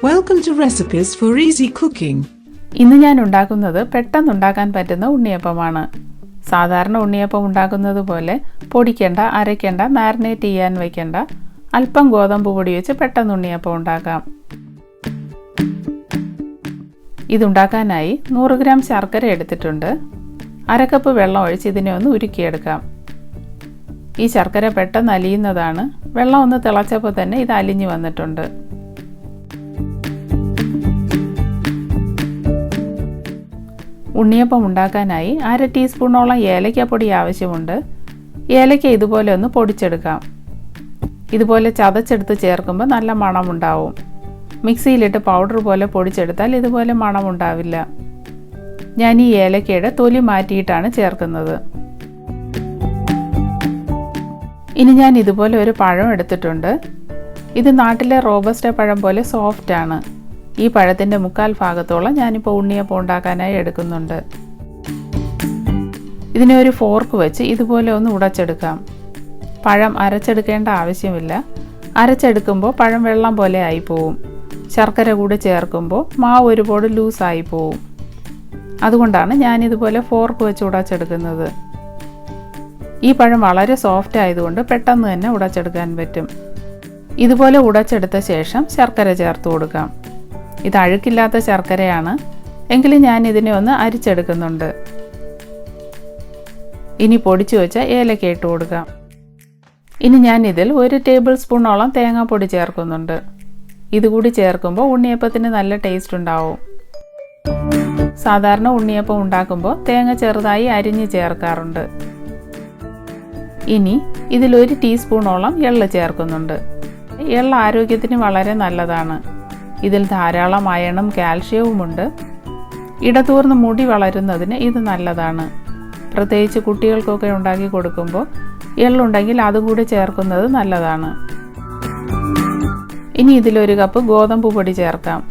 Welcome to Recipes for Easy Cooking. ഇന്ന് ഞാൻ ഉണ്ടാക്കുന്നത് പെട്ടെന്ന് ഉണ്ടാക്കാൻ പറ്റുന്ന ഉണ്ണിയപ്പമാണ്. സാധാരണ ഉണ്ണിയപ്പം ഉണ്ടാക്കുന്നത് പോലെ പൊടിക്കേണ്ട, അരയ്ക്കേണ്ട, മാരിനേറ്റ് ചെയ്യാൻ വയ്ക്കേണ്ട, അല്പം ഗോതമ്പ് പൊടി വെച്ച് പെട്ടെന്ന് ഉണ്ണിയപ്പം ഉണ്ടാക്കാം. ഇതുണ്ടാക്കാനായി 100 ഗ്രാം ശർക്കര എടുത്തിട്ടുണ്ട്. 1/2 കപ്പ് വെള്ളം ഒഴിച്ച് ഇതിനെ ഒന്ന് ഉരുക്കിയെടുക്കാം. ഈ ശർക്കര പെട്ടെന്ന് അലിയുന്നതാണ്. വെള്ളം ഒന്ന് തിളച്ചപ്പോൾ തന്നെ ഇത് അലിഞ്ഞു വന്നിട്ടുണ്ട്. ഉണ്ണിയപ്പം ഉണ്ടാക്കാനായി 1/2 ടീസ്പൂണോളം ഏലക്കപ്പൊടി ആവശ്യമുണ്ട്. ഏലക്ക ഇതുപോലെ ഒന്ന് പൊടിച്ചെടുക്കാം. ഇതുപോലെ ചതച്ചെടുത്ത് ചേർക്കുമ്പോൾ നല്ല മണമുണ്ടാവും. മിക്സിയിലിട്ട് പൗഡർ പോലെ പൊടിച്ചെടുത്താൽ ഇതുപോലെ മണമുണ്ടാവില്ല. ഞാൻ ഈ ഏലക്കയുടെ തൊലി മാറ്റിയിട്ടാണ് ചേർക്കുന്നത്. ഇനി ഞാൻ ഇതുപോലെ ഒരു പഴം എടുത്തിട്ടുണ്ട്. ഇത് നാട്ടിലെ റോബസ്റ്റ പഴം പോലെ സോഫ്റ്റാണ്. ഈ പഴത്തിൻ്റെ 1/4 ഭാഗത്തോളം ഞാനിപ്പോൾ ഉണ്ണിയപ്പം ഉണ്ടാക്കാനായി എടുക്കുന്നുണ്ട്. ഇതിനെ ഒരു ഫോർക്ക് വെച്ച് ഇതുപോലെ ഒന്ന് ഉടച്ചെടുക്കാം. പഴം അരച്ചെടുക്കേണ്ട ആവശ്യമില്ല. അരച്ചെടുക്കുമ്പോൾ പഴം വെള്ളം പോലെ ആയിപ്പോവും. ശർക്കര കൂടി ചേർക്കുമ്പോൾ മാവ് ഒരുപാട് ലൂസായി പോവും. അതുകൊണ്ടാണ് ഞാനിതുപോലെ ഫോർക്ക് വെച്ച് ഉടച്ചെടുക്കുന്നത്. ഈ പഴം വളരെ സോഫ്റ്റ് ആയതുകൊണ്ട് പെട്ടെന്ന് തന്നെ ഉടച്ചെടുക്കാൻ പറ്റും. ഇതുപോലെ ഉടച്ചെടുത്ത ശേഷം ശർക്കര ചേർത്ത് കൊടുക്കാം. ഇത് അഴുക്കില്ലാത്ത ശർക്കരയാണ്, എങ്കിലും ഞാൻ ഇതിനെ ഒന്ന് അരിച്ചെടുക്കുന്നുണ്ട്. ഇനി പൊടിച്ചു വെച്ച ഏലക്ക ഇട്ട് കൊടുക്കാം. ഇനി ഞാൻ ഇതിൽ 1 ടേബിൾ സ്പൂണോളം തേങ്ങാപ്പൊടി ചേർക്കുന്നുണ്ട്. ഇതുകൂടി ചേർക്കുമ്പോൾ ഉണ്ണിയപ്പത്തിന് നല്ല ടേസ്റ്റ് ഉണ്ടാവും. സാധാരണ ഉണ്ണിയപ്പം ഉണ്ടാക്കുമ്പോൾ തേങ്ങ ചെറുതായി അരിഞ്ഞ് ചേർക്കാറുണ്ട്. ഇനി ഇതിൽ 1 ടീസ്പൂണോളം എള്ള് ചേർക്കുന്നുണ്ട്. എള്ള് ആരോഗ്യത്തിന് വളരെ നല്ലതാണ്. ഇതിൽ ധാരാളം അയണും കാൽഷ്യവുമുണ്ട്. ഇടതൂർന്ന് മുടി വളരുന്നതിന് ഇത് നല്ലതാണ്. പ്രത്യേകിച്ച് കുട്ടികൾക്കൊക്കെ ഉണ്ടാക്കി കൊടുക്കുമ്പോൾ എള്ളുണ്ടെങ്കിൽ അതുകൂടി ചേർക്കുന്നത് നല്ലതാണ്. ഇനി ഇതിലൊരു കപ്പ് ഗോതമ്പ് പൊടി ചേർക്കാം.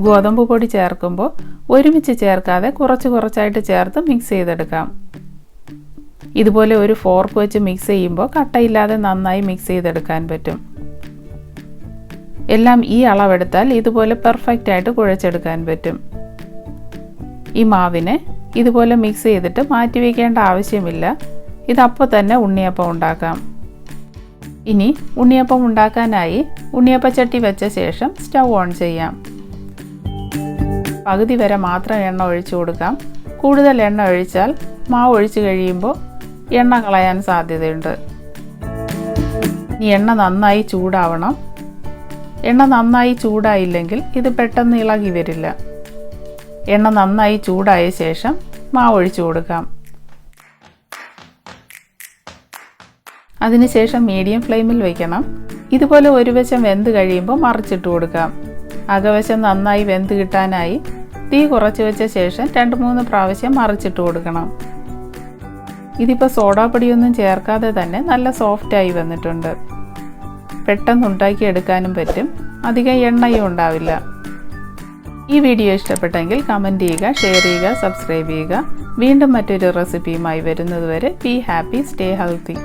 ഗോതമ്പ് പൊടി ചേർക്കുമ്പോൾ ഒരുമിച്ച് ചേർക്കാതെ കുറച്ചായിട്ട് ചേർത്ത് മിക്സ് ചെയ്തെടുക്കാം. ഇതുപോലെ ഒരു ഫോർക്ക് വെച്ച് മിക്സ് ചെയ്യുമ്പോൾ കട്ടയില്ലാതെ നന്നായി മിക്സ് ചെയ്തെടുക്കാൻ പറ്റും. എല്ലാം ഈ അളവെടുത്താൽ ഇതുപോലെ പെർഫെക്റ്റ് ആയിട്ട് കുഴച്ചെടുക്കാൻ പറ്റും. ഈ മാവിനെ ഇതുപോലെ മിക്സ് ചെയ്തിട്ട് മാറ്റി വയ്ക്കേണ്ട ആവശ്യമില്ല. ഇതപ്പോൾ തന്നെ ഉണ്ണിയപ്പം ഉണ്ടാക്കാം. ഇനി ഉണ്ണിയപ്പം ഉണ്ടാക്കാനായി ഉണ്ണിയപ്പച്ചട്ടി വെച്ച ശേഷം സ്റ്റൗ ഓൺ ചെയ്യാം. പകുതി വരെ മാത്രം എണ്ണ ഒഴിച്ചു കൊടുക്കാം. കൂടുതൽ എണ്ണ ഒഴിച്ചാൽ മാവ് ഒഴിച്ചു കഴിയുമ്പോൾ എണ്ണ കളയാൻ സാധ്യതയുണ്ട്. ഇനി എണ്ണ നന്നായി ചൂടാവണം. എണ്ണ നന്നായി ചൂടായില്ലെങ്കിൽ ഇത് പെട്ടെന്ന് ഇളകി വരില്ല. എണ്ണ നന്നായി ചൂടായ ശേഷം മാവ് ഒഴിച്ചു കൊടുക്കാം. അതിനുശേഷം മീഡിയം ഫ്ലെയിമിൽ വയ്ക്കണം. ഇതുപോലെ ഒരു വശം വെന്ത് കഴിയുമ്പോൾ മറിച്ചിട്ട് കൊടുക്കാം. അകവശം നന്നായി വെന്ത് കിട്ടാനായി തീ കുറച്ച് വെച്ച ശേഷം 2-3 പ്രാവശ്യം മറിച്ചിട്ട് കൊടുക്കണം. ഇതിപ്പോൾ സോഡാപ്പൊടിയൊന്നും ചേർക്കാതെ തന്നെ നല്ല സോഫ്റ്റായി വന്നിട്ടുണ്ട്. പെട്ടെന്ന് ഉണ്ടാക്കിയെടുക്കാനും പറ്റും. അധികം എണ്ണയും ഉണ്ടാവില്ല. ഈ വീഡിയോ ഇഷ്ടപ്പെട്ടെങ്കിൽ കമൻറ്റ് ചെയ്യുക, ഷെയർ ചെയ്യുക, സബ്സ്ക്രൈബ് ചെയ്യുക. വീണ്ടും മറ്റൊരു റെസിപ്പിയുമായി വരുന്നതുവരെ ബി ഹാപ്പി, സ്റ്റേ ഹെൽത്തി.